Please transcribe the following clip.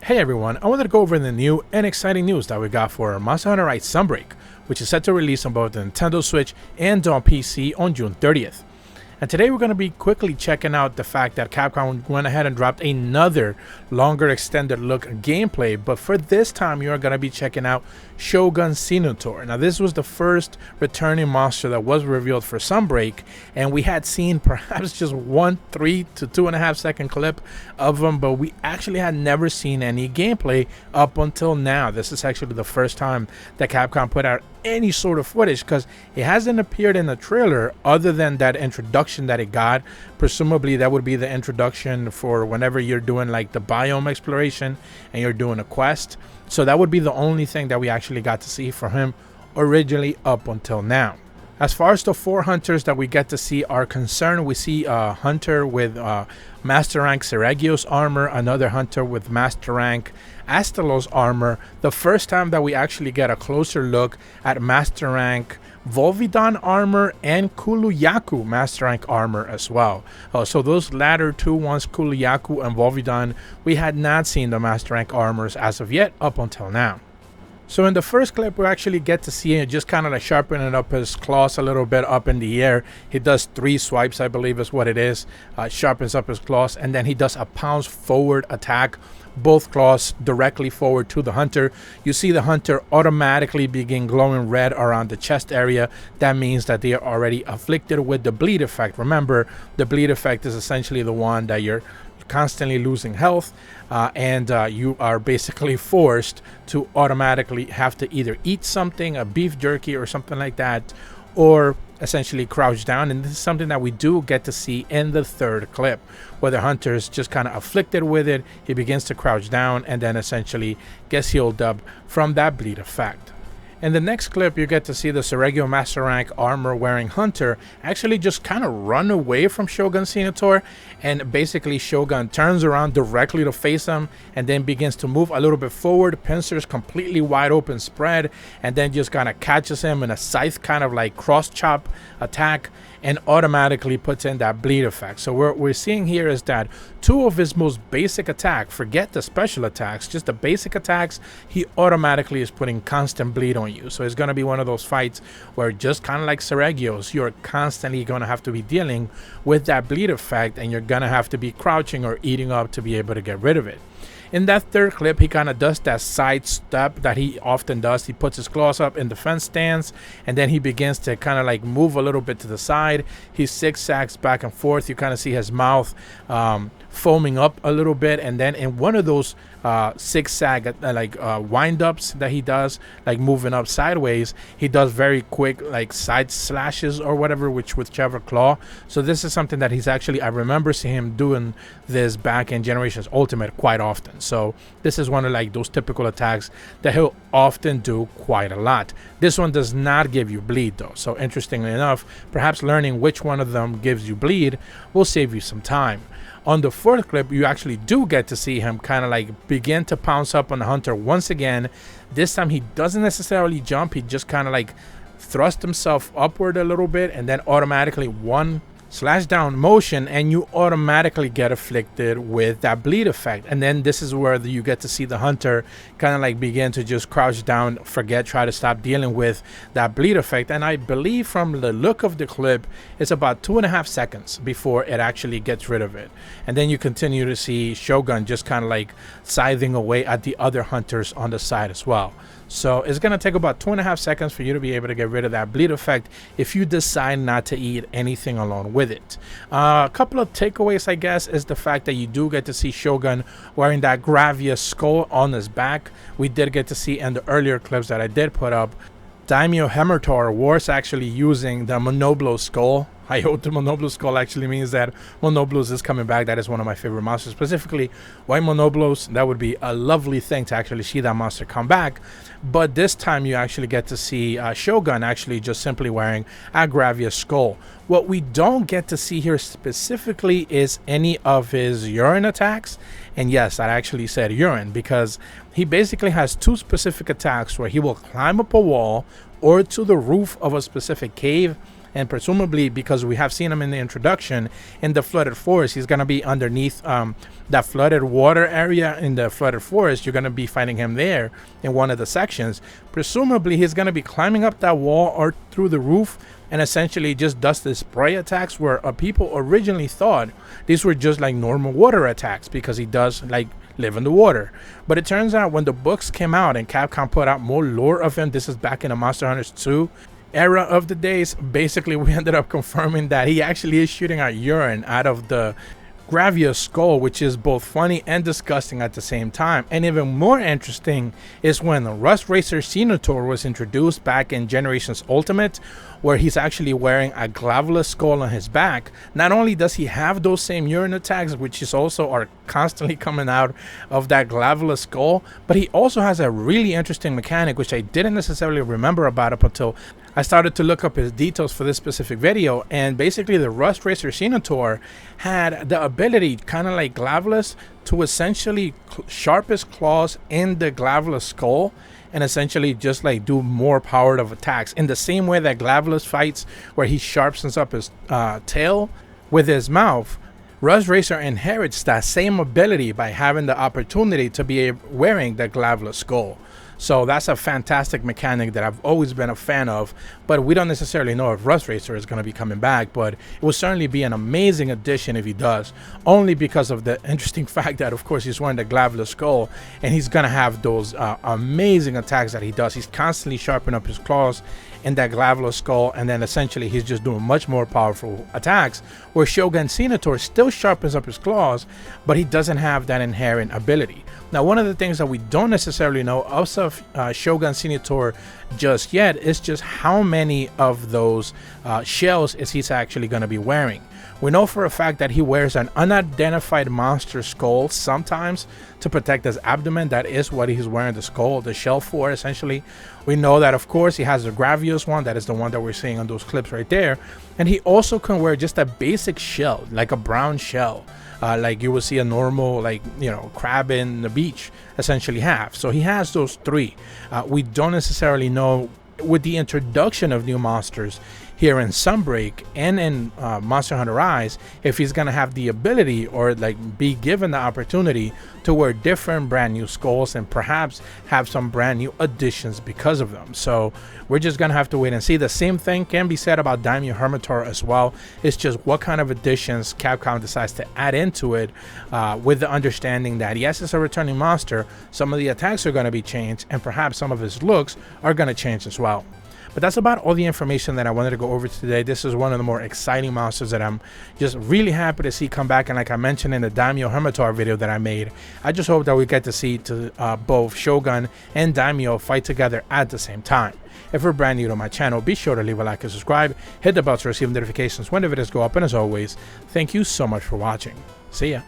Hey everyone, I wanted to go over the new and exciting news that we got for Hunter Rise Sunbreak, which is set to release on both the Nintendo Switch and on PC on June 30th. And today we're going to be quickly checking out the fact that Capcom went ahead and dropped another longer extended look gameplay, but for this time you are going to be checking out Shogun Ceanataur. Now this was the first returning monster that was revealed for Sunbreak, and we had seen perhaps just 3 to 2.5 second clip of him, but we actually had never seen any gameplay up until now. This is actually the first time that Capcom put out any sort of footage, because it hasn't appeared in the trailer other than that introduction that it got. Presumably that would be the introduction for whenever you're doing like the biome exploration and you're doing a quest. So that would be the only thing that we actually got to see from him originally up until now. As far as the 4 hunters that we get to see are concerned, we see a hunter with Master Rank Seregio's armor, another hunter with Master Rank Astelos armor. The first time that we actually get a closer look at Master Rank Volvidon armor and Kuluyaku Master Rank armor as well. So those latter two ones, Kuluyaku and Volvidon, we had not seen the Master Rank armors as of yet up until now. So in the first clip, we actually get to see him just kind of like sharpening up his claws a little bit up in the air. He does 3 swipes, I believe is what it is. Sharpens up his claws, and then he does a pounce forward attack, both claws directly forward to the hunter. You see the hunter automatically begin glowing red around the chest area. That means that they are already afflicted with the bleed effect. Remember, the bleed effect is essentially the one that you're constantly losing health, and you are basically forced to automatically have to either eat something, a beef jerky or something like that, or essentially crouch down. And this is something that we do get to see in the third clip, where the hunter is just kind of afflicted with it. He begins to crouch down and then essentially gets healed up from that bleed effect. In the next clip, you get to see the Seregio Master Rank armor wearing hunter actually just kind of run away from Shogun Ceanataur, and basically Shogun turns around directly to face him and then begins to move a little bit forward, pincers completely wide open spread, and then just kind of catches him in a scythe kind of like cross chop attack and automatically puts in that bleed effect. So what we're seeing here is that 2 of his most basic attacks, forget the special attacks, just the basic attacks, he automatically is putting constant bleed on you. So it's going to be one of those fights where, just kind of like Seregio's, you're constantly going to have to be dealing with that bleed effect, and you're going to have to be crouching or eating up to be able to get rid of it. In that third clip, he kind of does that side step that he often does. He puts his claws up in defense stance, and then he begins to kind of like move a little bit to the side. He zigzags back and forth. You kind of see his mouth foaming up a little bit, and then in one of those zigzag wind-ups that he does, like moving up sideways, he does very quick like side slashes or whatever, whichever claw. So this is something that he's actually, I remember seeing him doing this back in Generations Ultimate quite often. So this is one of like those typical attacks that he'll often do quite a lot. This one does not give you bleed though, so interestingly enough, perhaps learning which one of them gives you bleed will save you some time. On the fourth clip, you actually do get to see him kind of like begin to pounce up on the hunter once again. This time he doesn't necessarily jump, he just kind of like thrust himself upward a little bit, and then automatically one slash down motion, and you automatically get afflicted with that bleed effect. And then this is where you get to see the hunter kind of like begin to just crouch down, try to stop dealing with that bleed effect. And I believe from the look of the clip, it's about 2.5 seconds before it actually gets rid of it. And then you continue to see Shogun just kind of like scything away at the other hunters on the side as well. So it's going to take about 2.5 seconds for you to be able to get rid of that bleed effect if you decide not to eat anything along with it. A couple of takeaways, I guess, is the fact that you do get to see Shogun wearing that Gravia skull on his back. We did get to see in the earlier clips that I did put up, Daimyo Hemator was actually using the Monoblo skull. I hope the Monoblo skull actually means that Monoblos is coming back. That is one of my favorite monsters, specifically white Monoblos. That would be a lovely thing to actually see that monster come back. But this time you actually get to see Shogun actually just simply wearing a Gravia skull. What we don't get to see here specifically is any of his urine attacks. And yes, I actually said urine, because he basically has 2 specific attacks where he will climb up a wall or to the roof of a specific cave and presumably because we have seen him in the introduction in the flooded forest, he's going to be underneath that flooded water area in the flooded forest. You're going to be fighting him there in one of the sections. Presumably he's going to be climbing up that wall or through the roof and essentially just does the spray attacks, where people originally thought these were just like normal water attacks because he does like live in the water. But it turns out when the books came out and Capcom put out more lore of him, this is back in the Monster Hunter 2 era of the days, basically we ended up confirming that he actually is shooting out urine out of the Gravia's skull, which is both funny and disgusting at the same time. And even more interesting is when Rust Racer Ceanataur was introduced back in Generations Ultimate, where he's actually wearing a Glaveless skull on his back. Not only does he have those same urine attacks, which is also are constantly coming out of that Glaveless skull, but he also has a really interesting mechanic which I didn't necessarily remember about up until I started to look up his details for this specific video. And basically the Rust Racer Ceanataur had the ability, kind of like Glaveless, to essentially sharp his claws in the Glaveless skull and essentially just like do more powered of attacks in the same way that Glaveless fights, where he sharpens up his tail with his mouth. Rust Racer inherits that same ability by having the opportunity to be wearing the Glaveless skull. So that's a fantastic mechanic that I've always been a fan of, but we don't necessarily know if Rust Racer is going to be coming back, but it will certainly be an amazing addition if he does, only because of the interesting fact that of course he's wearing the Glaveless skull and he's going to have those amazing attacks that he does. He's constantly sharpening up his claws in that Glaveless skull, and then essentially he's just doing much more powerful attacks, where Shogun Ceanataur still sharpens up his claws, but he doesn't have that inherent ability. Now, one of the things that we don't necessarily know of Shogun Ceanataur just yet is just how many of those shells is he's actually going to be wearing. We know for a fact that he wears an unidentified monster skull sometimes to protect his abdomen. That is what he's wearing the skull, the shell for, essentially. We know that, of course, he has the Gravios one. That is the one that we're seeing on those clips right there. And he also can wear just a basic shell, like a brown shell. Like you will see a normal, like, you know, crab in the beach essentially have. So he has those three. We don't necessarily know, with the introduction of new monsters here in Sunbreak and in Monster Hunter Rise, if he's gonna have the ability or like be given the opportunity to wear different brand new skulls and perhaps have some brand new additions because of them. So we're just gonna have to wait and see. The same thing can be said about Daimyo Hermitaur as well. It's just what kind of additions Capcom decides to add into it, with the understanding that yes, it's a returning monster, some of the attacks are going to be changed and perhaps some of his looks are going to change as well. But that's about all the information that I wanted to go over today. This is one of the more exciting monsters that I'm just really happy to see come back. And like I mentioned in the Daimyo Hermitaur video that I made, I just hope that we get to see both Shogun and Daimyo fight together at the same time. If you're brand new to my channel, be sure to leave a like and subscribe. Hit the bell to receive notifications when the videos go up. And as always, thank you so much for watching. See ya.